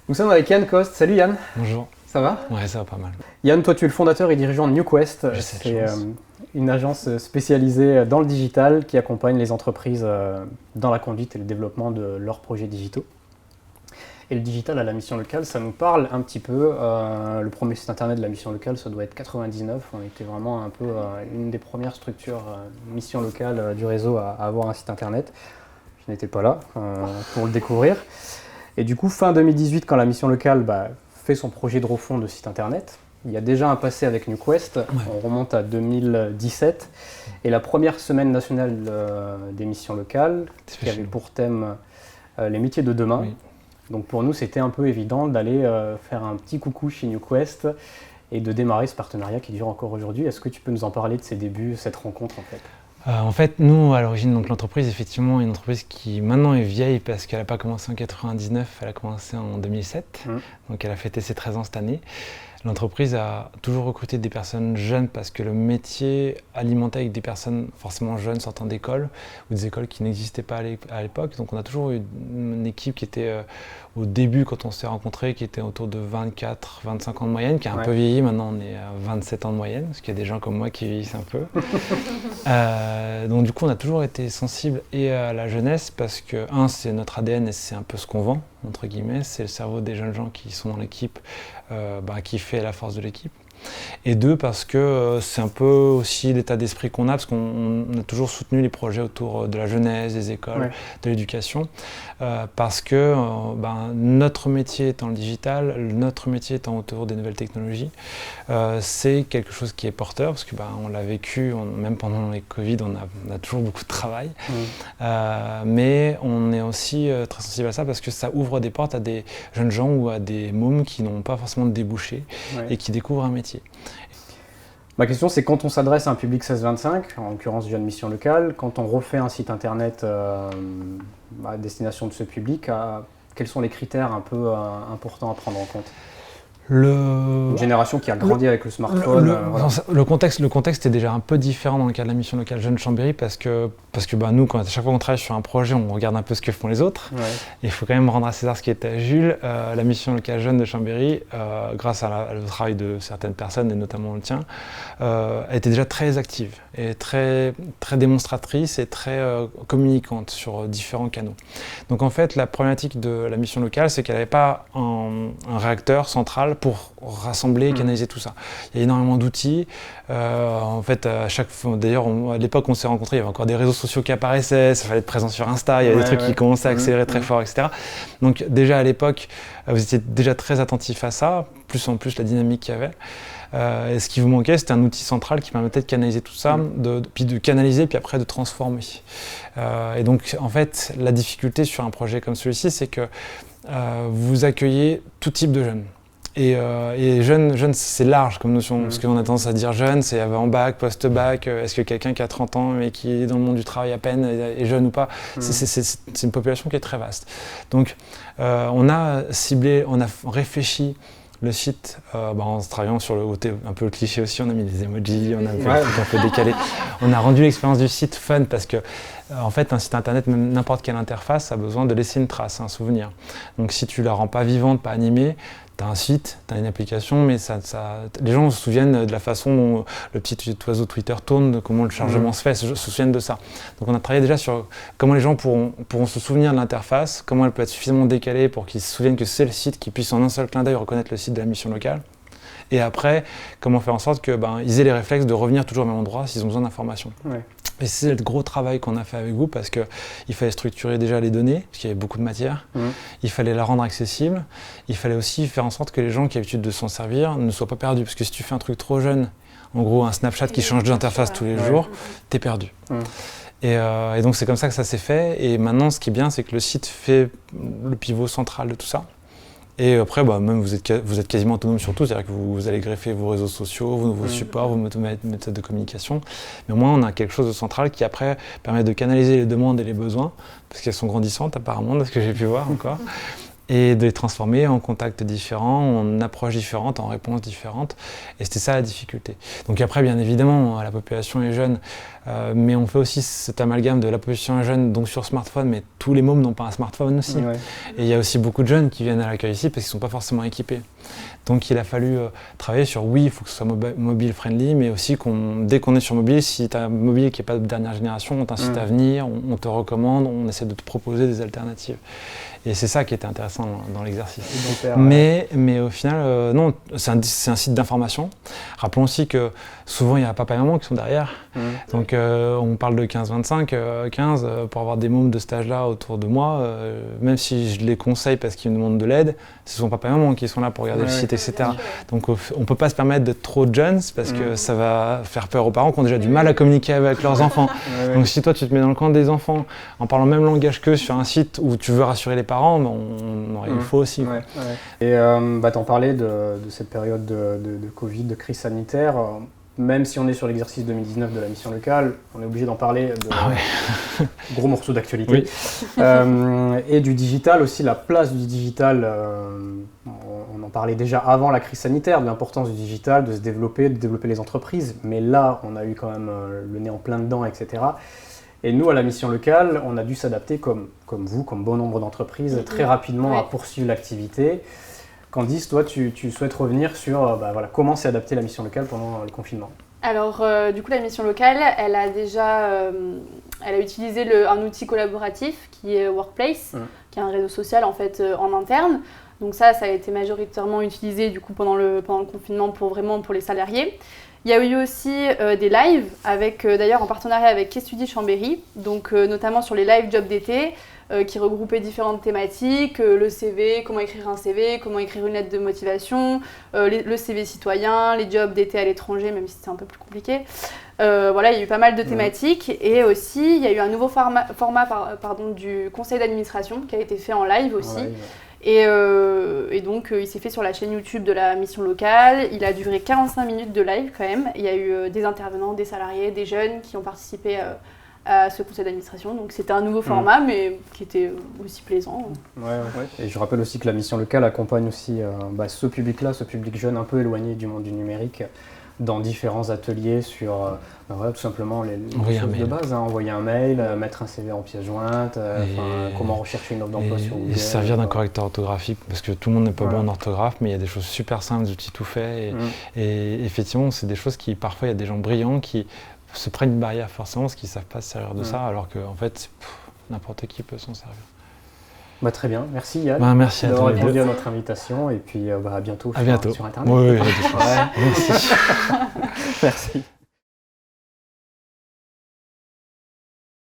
Nous sommes avec Yann Coste. Salut Yann. Bonjour. Ça va? Ouais, ça va pas mal. Yann, toi tu es le fondateur et dirigeant de NewQuest. C'est une agence spécialisée dans le digital qui accompagne les entreprises dans la conduite et le développement de leurs projets digitaux. Et le digital à la mission locale, ça nous parle un petit peu. Le premier site internet de la mission locale, ça doit être 99. On était vraiment un peu une des premières structures mission locale du réseau à avoir un site internet. Je n'étais pas là pour le découvrir. Et du coup, fin 2018, quand la mission locale fait son projet de refonte de site internet, il y a déjà un passé avec NewQuest. Ouais. On remonte à 2017. Et la première semaine nationale des missions locales, qui avait pour thème les métiers de demain. Oui. Donc pour nous, c'était un peu évident d'aller faire un petit coucou chez NewQuest et de démarrer ce partenariat qui dure encore aujourd'hui. Est-ce que tu peux nous en parler de ses débuts, cette rencontre en fait, nous, à l'origine, donc l'entreprise, effectivement, est une entreprise qui maintenant est vieille parce qu'elle n'a pas commencé en 99, elle a commencé en 2007. Donc elle a fêté ses 13 ans cette année. L'entreprise a toujours recruté des personnes jeunes parce que le métier alimentait avec des personnes forcément jeunes sortant d'école ou des écoles qui n'existaient pas à l'époque. Donc on a toujours eu une équipe qui était au début, quand on s'est rencontrés, qui était autour de 24-25 ans de moyenne, qui a un peu vieilli. Maintenant on est à 27 ans de moyenne, parce qu'il y a des gens comme moi qui vieillissent un peu. Donc du coup on a toujours été sensible et à la jeunesse parce que c'est notre ADN et c'est un peu ce qu'on vend, entre guillemets, c'est le cerveau des jeunes gens qui sont dans l'équipe, qui fait la force de l'équipe. Et deux, parce que c'est un peu aussi l'état d'esprit qu'on a, parce qu'on a toujours soutenu les projets autour de la jeunesse, des écoles, de l'éducation, parce que notre métier étant le digital, notre métier étant autour des nouvelles technologies, c'est quelque chose qui est porteur, parce que on l'a vécu, même pendant les Covid, on a toujours beaucoup de travail, mais on est aussi très sensible à ça, parce que ça ouvre des portes à des jeunes gens ou à des mômes qui n'ont pas forcément de débouchés et qui découvrent un métier. Ma question, c'est quand on s'adresse à un public 16-25, en l'occurrence jeune mission locale, quand on refait un site internet à destination de ce public, quels sont les critères un peu importants à prendre en compte ? Une génération qui a grandi avec le smartphone. Le contexte est déjà un peu différent dans le cas de la mission locale Jeune Chambéry parce que nous, à chaque fois qu'on travaille sur un projet, on regarde un peu ce que font les autres. Ouais. Et il faut quand même rendre à César ce qui était à Jules. La mission locale Jeune de Chambéry, grâce au travail de certaines personnes et notamment le tien, était déjà très active et très, très démonstratrice et très communicante sur différents canaux. Donc en fait, la problématique de la mission locale, c'est qu'elle n'avait pas un réacteur central pour rassembler et canaliser tout ça. Il y a énormément d'outils. En fait, d'ailleurs, à l'époque, on s'est rencontrés, il y avait encore des réseaux sociaux qui apparaissaient, ça fallait être présent sur Insta, il y avait des trucs qui commençaient à accélérer très fort, etc. Donc déjà à l'époque, vous étiez déjà très attentif à ça, plus en plus la dynamique qu'il y avait. Et ce qui vous manquait, c'était un outil central qui permettait de canaliser tout ça, puis de canaliser, puis après de transformer. Et donc, en fait, la difficulté sur un projet comme celui-ci, c'est que vous accueillez tout type de jeunes. Et jeune, c'est large comme notion, parce qu'on a tendance à dire jeune, c'est avant bac, post-bac, est-ce que quelqu'un qui a 30 ans mais qui est dans le monde du travail à peine est jeune ou pas, c'est une population qui est très vaste. Donc on a ciblé, on a réfléchi le site en travaillant sur le côté un peu le cliché aussi, on a mis des emojis, on a fait un truc un peu décalé. On a rendu l'expérience du site fun parce que en fait un site internet, même n'importe quelle interface, a besoin de laisser une trace, un souvenir. Donc si tu la rends pas vivante, pas animée, tu as un site, tu as une application, mais les gens se souviennent de la façon dont le petit oiseau Twitter tourne, de comment le chargement se fait, se souviennent de ça. Donc on a travaillé déjà sur comment les gens pourront se souvenir de l'interface, comment elle peut être suffisamment décalée pour qu'ils se souviennent que c'est le site, qu'ils puissent en un seul clin d'œil reconnaître le site de la mission locale. Et après, comment faire en sorte qu'ils aient les réflexes de revenir toujours au même endroit s'ils ont besoin d'informations. Ouais. Et c'est le gros travail qu'on a fait avec vous parce qu'il fallait structurer déjà les données, parce qu'il y avait beaucoup de matière, il fallait la rendre accessible, il fallait aussi faire en sorte que les gens qui ont l'habitude de s'en servir ne soient pas perdus, parce que si tu fais un truc trop jeune, en gros un Snapchat qui change d'interface tous les jours, t'es perdu. Et donc c'est comme ça que ça s'est fait, et maintenant ce qui est bien c'est que le site fait le pivot central de tout ça. Et après, même vous êtes quasiment autonome sur tout, c'est-à-dire que vous allez greffer vos réseaux sociaux, vos supports, vos méthodes de communication. Mais au moins, on a quelque chose de central qui après permet de canaliser les demandes et les besoins, parce qu'elles sont grandissantes apparemment, de ce que j'ai pu voir encore. et de les transformer en contacts différents, en approches différentes, en réponses différentes. Et c'était ça la difficulté. Donc après, bien évidemment, la population est jeune, mais on fait aussi cet amalgame de la population est jeune, donc sur smartphone, mais tous les mômes n'ont pas un smartphone aussi. Ouais. Et il y a aussi beaucoup de jeunes qui viennent à l'accueil ici parce qu'ils ne sont pas forcément équipés. Donc il a fallu travailler sur, oui, il faut que ce soit mobile friendly, mais aussi dès qu'on est sur mobile, si tu as un mobile qui n'est pas de dernière génération, on t'incite à venir, on te recommande, on essaie de te proposer des alternatives. Et c'est ça qui était intéressant dans l'exercice. Mais au final, non, c'est un site d'information. Rappelons aussi que souvent, il y a papa et maman qui sont derrière. Donc, on parle de 15-25, 15, pour avoir des mômes de cet âge-là autour de moi, même si je les conseille parce qu'ils me demandent de l'aide, ce sont papa et maman qui sont là pour regarder le site, etc. Donc, on ne peut pas se permettre d'être trop jeunes parce que ça va faire peur aux parents qui ont déjà du mal à communiquer avec leurs enfants. Donc, si toi, tu te mets dans le camp des enfants en parlant le même langage qu'eux sur un site où tu veux rassurer les parents, il faut aussi. Et t'en parlais de cette période de Covid, de crise sanitaire. Même si on est sur l'exercice 2019 de la mission locale, on est obligé d'en parler de gros morceaux d'actualité. Et du digital aussi, la place du digital. On en parlait déjà avant la crise sanitaire, de l'importance du digital, de développer les entreprises. Mais là, on a eu quand même le nez en plein dedans, etc. Et nous, à la mission locale, on a dû s'adapter comme vous, comme bon nombre d'entreprises, très rapidement à poursuivre l'activité. Candice, toi, tu souhaites revenir sur comment s'est adaptée la mission locale pendant le confinement? Alors, du coup, la mission locale, elle a utilisé un outil collaboratif qui est Workplace, qui est un réseau social en fait en interne. Donc ça a été majoritairement utilisé du coup pendant le confinement pour les salariés. Il y a eu aussi des lives, d'ailleurs en partenariat avec Kestudi Chambéry, donc notamment sur les live jobs d'été, qui regroupaient différentes thématiques, le CV, comment écrire un CV, comment écrire une lettre de motivation, le CV citoyen, les jobs d'été à l'étranger, même si c'est un peu plus compliqué. Il y a eu pas mal de thématiques et aussi il y a eu un nouveau format du conseil d'administration qui a été fait en live aussi. Et donc il s'est fait sur la chaîne YouTube de la mission locale. Il a duré 45 minutes de live quand même. Il y a eu des intervenants, des salariés, des jeunes qui ont participé à ce conseil d'administration. Donc c'était un nouveau format mais qui était aussi plaisant. Et je rappelle aussi que la mission locale accompagne aussi ce public-là, ce public jeune un peu éloigné du monde du numérique, dans différents ateliers sur tout simplement les choses de base, envoyer un mail, mettre un CV en pièce jointe, comment rechercher une offre d'emploi sur Google. Et servir d'un correcteur orthographique, parce que tout le monde n'est pas bon en orthographe, mais il y a des choses super simples, des outils tout faits. Et effectivement, c'est des choses qui, parfois, il y a des gens brillants qui se prennent une barrière forcément parce qu'ils ne savent pas se servir de ça, alors qu'en fait, n'importe qui peut s'en servir. Très bien, merci Yann merci d'avoir répondu à notre invitation et puis à bientôt, bientôt sur Internet. Oui, merci. Merci.